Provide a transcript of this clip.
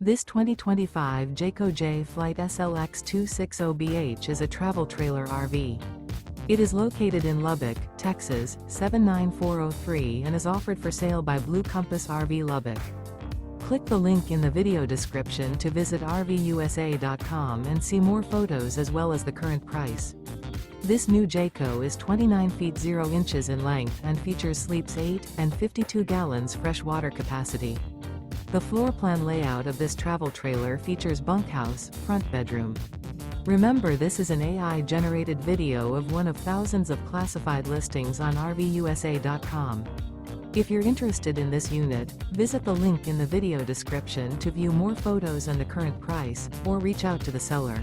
This 2025 Jayco Jay Flight SLX 260BH is a travel trailer RV. It is located in Lubbock, Texas, 79403 and is offered for sale by Blue Compass RV Lubbock. Click the link in the video description to visit RVUSA.com and see more photos as well as the current price. This new Jayco is 29 feet 0 inches in length and features sleeps 8 and 52 gallons fresh water capacity. The floor plan layout of this travel trailer features bunkhouse, front bedroom. Remember, this is an AI-generated video of one of thousands of classified listings on RVUSA.com. If you're interested in this unit, visit the link in the video description to view more photos and the current price, or reach out to the seller.